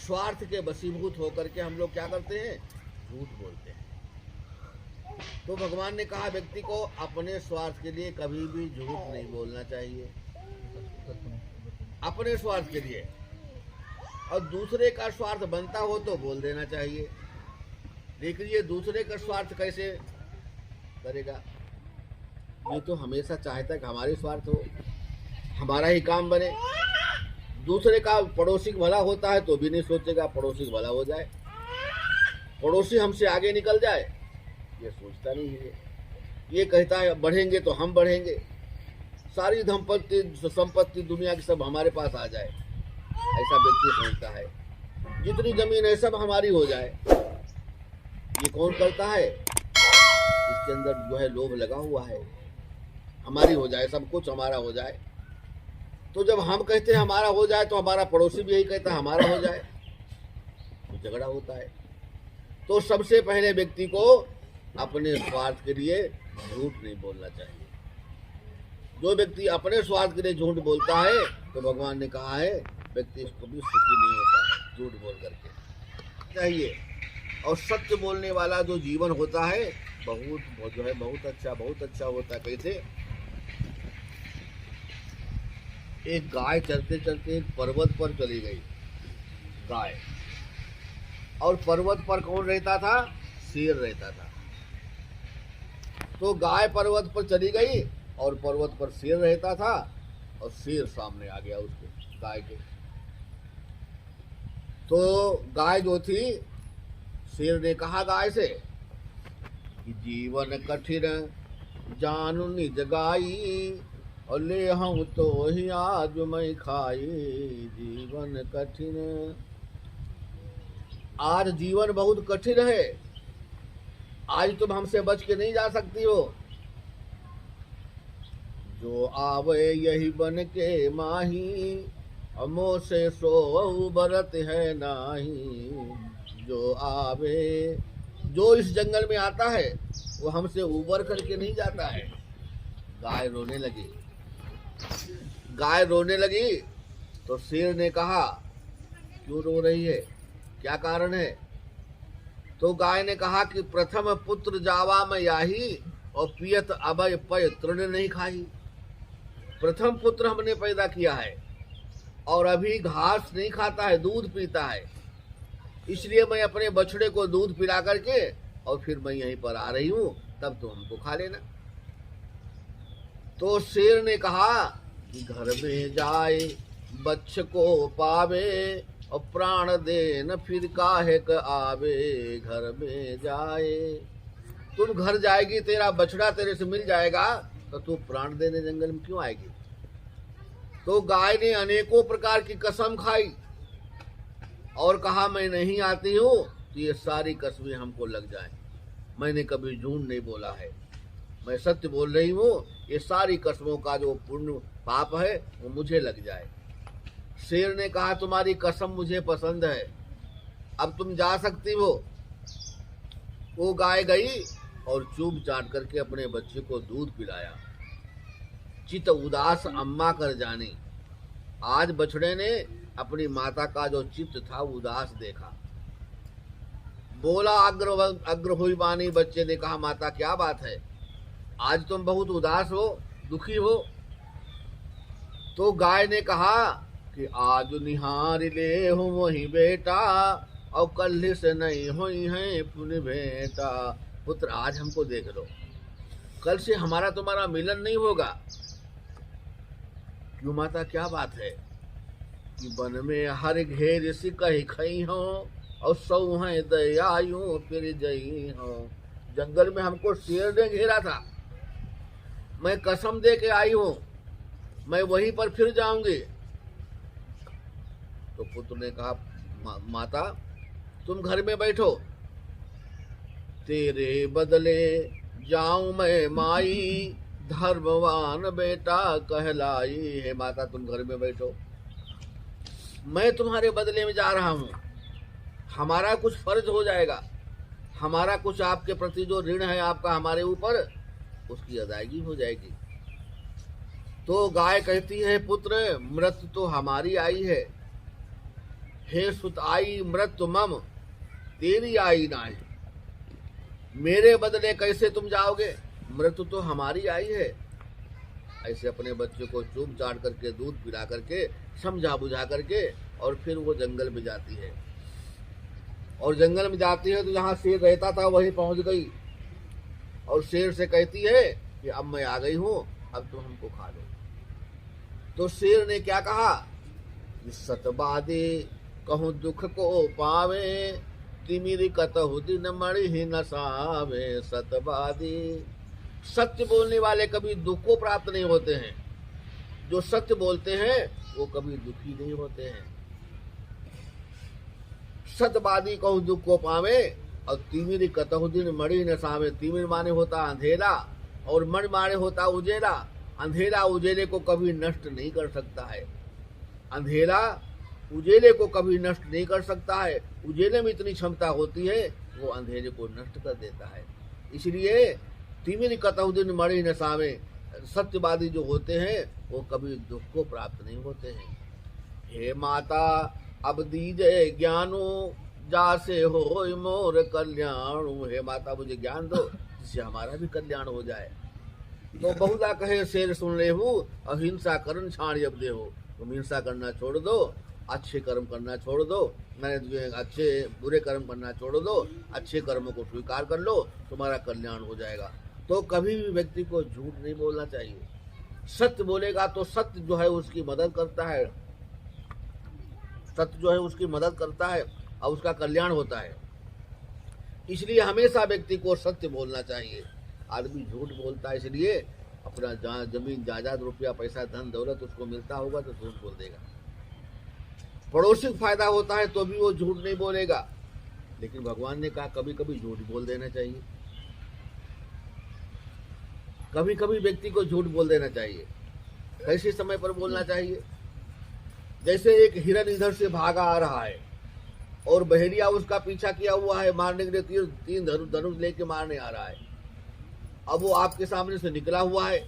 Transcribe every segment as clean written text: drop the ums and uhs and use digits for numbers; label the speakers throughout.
Speaker 1: स्वार्थ के वशीभूत होकर के हम लोग क्या करते हैं, झूठ बोलते हैं। तो भगवान ने कहा व्यक्ति को अपने स्वार्थ के लिए कभी भी झूठ नहीं बोलना चाहिए, अपने स्वार्थ के लिए, और दूसरे का स्वार्थ बनता हो तो बोल देना चाहिए। लेकिन ये दूसरे का स्वार्थ कैसे करेगा, ये तो हमेशा चाहता है कि हमारे स्वार्थ हो, हमारा ही काम बने। दूसरे का पड़ोसी का भला होता है तो भी नहीं सोचेगा पड़ोसी का भला हो जाए, पड़ोसी हमसे आगे निकल जाए, ये सोचता नहीं है। ये कहता है बढ़ेंगे तो हम बढ़ेंगे, सारी संपत्ति दुनिया की सब हमारे पास आ जाए, ऐसा व्यक्ति सोचता है। जितनी जमीन है सब हमारी हो जाए, ये कौन करता है, इसके अंदर जो है लोभ लगा हुआ है, हमारी हो जाए, सब कुछ हमारा हो जाए। तो जब हम कहते हैं हमारा हो जाए तो हमारा पड़ोसी भी यही कहता है हमारा हो जाए, तो झगड़ा होता है। तो सबसे पहले व्यक्ति को अपने स्वार्थ के लिए झूठ नहीं बोलना चाहिए। जो व्यक्ति अपने स्वार्थ के लिए झूठ बोलता है तो भगवान ने कहा है व्यक्ति इसको भी सुखी नहीं होता है, झूठ बोल करके चाहिए। और सत्य बोलने वाला जो जीवन होता है बहुत जो है बहुत अच्छा होता है। कैसे, एक गाय चलते चलते एक पर्वत पर चली गई गाय, और पर्वत पर कौन रहता था, शेर रहता था। तो गाय पर्वत पर चली गई और पर्वत पर शेर रहता था, और शेर सामने आ गया उसके गाय के। तो गाय जो थी, शेर ने कहा गाय से कि जीवन कठिन जानू निज गाई, और ले हम तो ही आज मैं खाई। जीवन कठिन, आज जीवन बहुत कठिन है, आज तुम हमसे बच के नहीं जा सकती हो। जो आवे यही बन के माही, अमो से सो बरत है नाही। जो आवे, जो इस जंगल में आता है वो हमसे उबर करके नहीं जाता है। गाय रोने लगी, गाय रोने लगी तो शेर ने कहा क्यों रो रही है, क्या कारण है। तो गाय ने कहा कि प्रथम पुत्र जावा में याही, और पियत अभय पय तृण नहीं खाई। प्रथम पुत्र हमने पैदा किया है और अभी घास नहीं खाता है, दूध पीता है, इसलिए मैं अपने बछड़े को दूध पिला करके और फिर मैं यहीं पर आ रही हूँ, तब तो हमको खा लेना। तो शेर ने कहा कि घर में जाए बच्चे को पावे, और प्राण दे न फिर काहे क आवे। घर में जाए, तुम घर जाएगी, तेरा बछड़ा तेरे से मिल जाएगा, तो तू प्राण देने जंगल में क्यों आएगी। तो गाय ने अनेकों प्रकार की कसम खाई और कहा मैं नहीं आती हूँ तो ये सारी कसमें हमको लग जाए। मैंने कभी झूठ नहीं बोला है, मैं सत्य बोल रही हूँ, ये सारी कसमों का जो पुण्य पाप है वो मुझे लग जाए। शेर ने कहा तुम्हारी कसम मुझे पसंद है, अब तुम जा सकती हो। वो गाय गई और चुप चाट करके अपने बच्चे को दूध पिलाया। चित उदास अम्मा कर जानी, आज बछड़े ने अपनी माता का जो चित्त था उदास देखा। बोला अग्र हुई बानी, बच्चे ने कहा माता क्या बात है, आज तुम बहुत उदास हो, दुखी हो। तो गाय ने कहा कि आज निहार ले हूँ वही बेटा, और कल से नहीं हुई है पुण्य बेटा। पुत्र आज हमको देख लो, कल से हमारा तुम्हारा मिलन नहीं होगा। क्यों माता क्या बात है, कि वन में हर घेर से कही खई हो, और सौ है दयायूं फिर जई हो। जंगल में हमको शेर ने घेरा था, मैं कसम दे के आई हूँ, मैं वहीं पर फिर जाऊंगी। तो पुत्र ने कहा माता तुम घर में बैठो, तेरे बदले जाऊं मैं माई, धर्मवान बेटा कहलाई। है माता तुम घर में बैठो, मैं तुम्हारे बदले में जा रहा हूँ, हमारा कुछ फर्ज हो जाएगा, हमारा कुछ आपके प्रति जो ऋण है आपका हमारे ऊपर, उसकी अदायगी हो जाएगी। तो गाय कहती है पुत्र मृत्यु तो हमारी आई है, हे सुत आई मृत्यु मम तेरी आई नाय, मेरे बदले कैसे तुम जाओगे, मृत्यु तो हमारी आई है। ऐसे अपने बच्चे को चूम चाट करके दूध पिला करके समझा बुझा करके और फिर वो जंगल में जाती है। और जंगल में जाती है तो जहाँ शेर रहता था वहीं पहुंच गई और शेर से कहती है कि अब मैं आ गई हूँ, अब तुम हमको खा लो। तो शेर ने क्या कहा, सतबादी कहूँ दुख को पावे, तिमिर कतहु दिन मणि ही नसावे। सतबादी, सत्य बोलने वाले कभी दुख को प्राप्त नहीं होते हैं, जो सत्य बोलते हैं वो कभी दुखी नहीं होते हैं। सतबादी कहूँ दुख को पावे और तिमिर कतहु दिन मणि नसावे। तिमिर माने होता अंधेरा और मणि माने होता उजेला। अंधेरा उजेले को कभी नष्ट नहीं कर सकता है, अंधेरा उजेले को कभी नष्ट नहीं कर सकता है। उजेले में इतनी क्षमता होती है वो अंधेरे को नष्ट कर देता है। इसलिए तिमिर कतहु दिन मणि नसावे, सत्यवादी जो होते हैं वो कभी दुख को प्राप्त नहीं होते हैं। हे माता अब दीजे ज्ञानो, जासे हो मोर कल्याण। हे माता मुझे ज्ञान दो जिससे हमारा भी कल्याण हो जाए। तो बहुधा कहे शेर सुन ले हूँ, अहिंसा करण छाण अब दे हो। तुम हिंसा करना छोड़ दो, अच्छे कर्म करना छोड़ दो, मैंने अच्छे बुरे कर्म करना छोड़ दो, अच्छे कर्मों को स्वीकार कर लो, तुम्हारा कल्याण हो जाएगा। तो कभी भी व्यक्ति को झूठ नहीं बोलना चाहिए। सत्य बोलेगा तो सत्य जो है उसकी मदद करता है, सत्य जो है उसकी मदद करता है और उसका कल्याण होता है। इसलिए हमेशा व्यक्ति को सत्य बोलना चाहिए। आदमी झूठ बोलता है इसलिए अपना जमीन जायदाद रुपया पैसा धन दौलत उसको मिलता होगा तो झूठ बोल देगा। पड़ोसी को फायदा होता है तो भी वो झूठ नहीं बोलेगा। लेकिन भगवान ने कहा कभी कभी झूठ बोल देना चाहिए, कभी कभी व्यक्ति को झूठ बोल देना चाहिए। कैसे समय पर बोलना चाहिए, जैसे एक हिरन इधर से भागा आ रहा है और बहेलिया उसका पीछा किया हुआ है, मारने के लिए तीन धनुष लेके मारने आ रहा है। अब वो आपके सामने से निकला हुआ है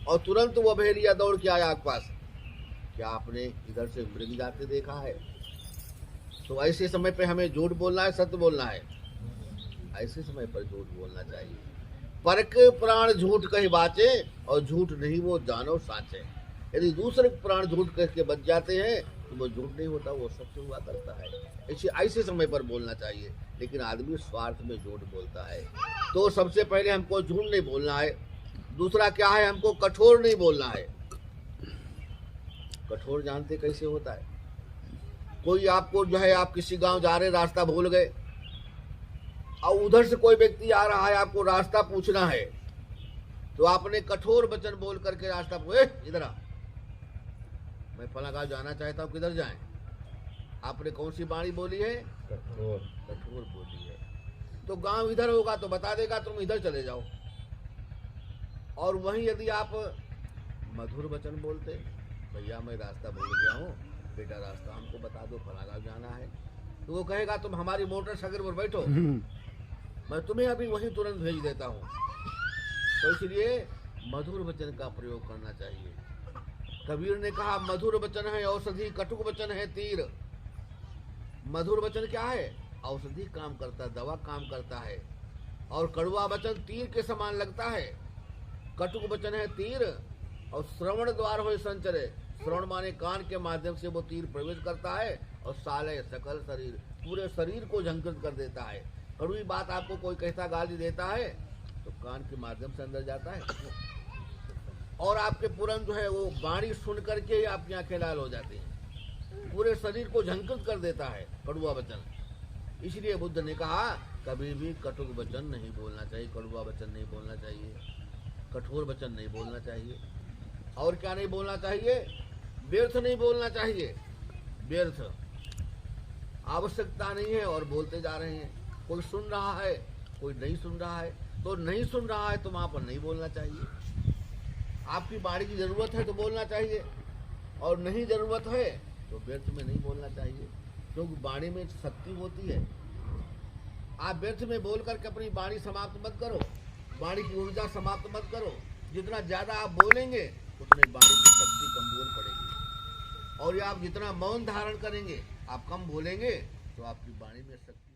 Speaker 1: और तुरंत वो बहेलिया दौड़ के आया आपके पास। क्या आपने इधर से मृग जाते देखा है? तो ऐसे समय पे हमें झूठ बोलना है, सत्य बोलना है। ऐसे समय पर झूठ बोलना चाहिए। परक प्राण झूठ कहीं बाचे और झूठ नहीं वो जानो साचे। यदि दूसरे प्राण झूठ कह के बच जाते हैं तो वो झूठ नहीं होता, वो सत्य हुआ करता है। ऐसे समय पर बोलना चाहिए। लेकिन आदमी स्वार्थ में झूठ बोलता है। तो सबसे पहले हमको झूठ नहीं बोलना है। दूसरा क्या है, हमको कठोर नहीं बोलना है। कठोर जानते कैसे होता है? कोई आपको जो है, आप किसी गांव जा रहे, रास्ता भूल गए और उधर से कोई व्यक्ति आ रहा है, आपको रास्ता पूछना है, तो आपने कठोर वचन बोल करके रास्ता पूछे, इधर आ, मैं फला गांव जाना चाहता हूँ, किधर जाएं? आपने कौन सी वाणी बोली है? कठोर बोली है। तो गांव इधर होगा तो बता देगा तुम इधर चले जाओ। और वहीं यदि आप मधुर वचन बोलते, भैया मैं रास्ता भूल गया हूँ, बेटा रास्ता हमको बता दो, फला गांव जाना है, तो वो कहेगा तुम हमारी मोटरसाइकिल पर बैठो, मैं तुम्हें अभी वहीं तुरंत भेज देता हूँ। तो इसलिए मधुर वचन का प्रयोग करना चाहिए। कबीर ने कहा मधुर वचन है औषधि, कटुक वचन है तीर। मधुर वचन क्या है? औषधि काम करता है, दवा काम करता है। और कड़वा वचन तीर के समान लगता है। कटुक वचन है तीर और श्रवण द्वार हो संचरे। श्रवण माने कान के माध्यम से वो तीर प्रवेश करता है और साले सकल शरीर, पूरे शरीर को झंकृत कर देता है। कड़वी बात आपको कोई कहता गाली देता है तो कान के माध्यम से अंदर जाता है और आपके पुरन जो है वो वाणी सुन करके ही आपकी आंखें लाल हो जाती हैं। पूरे शरीर को झंकृत कर देता है कड़वा वचन। इसलिए बुद्ध ने कहा कभी भी कटुक वचन नहीं बोलना चाहिए, कड़वा वचन नहीं बोलना चाहिए, कठोर वचन नहीं बोलना चाहिए। और क्या नहीं बोलना चाहिए? व्यर्थ नहीं बोलना चाहिए। व्यर्थ आवश्यकता नहीं है और बोलते जा रहे हैं। कोई सुन रहा है, कोई नहीं सुन रहा है, तो नहीं सुन रहा है तो वहां पर नहीं बोलना चाहिए। आपकी वाणी की जरूरत है तो बोलना चाहिए और नहीं जरूरत है तो व्यर्थ में नहीं बोलना चाहिए, क्योंकि वाणी में शक्ति होती है। आप व्यर्थ में बोल करके अपनी वाणी समाप्त मत करो, वाणी की ऊर्जा समाप्त मत करो। जितना ज्यादा आप बोलेंगे उतने वाणी की शक्ति कमजोर पड़ेगी। और ये आप जितना मौन धारण करेंगे आप कम बोलेंगे तो आपकी वाणी में शक्ति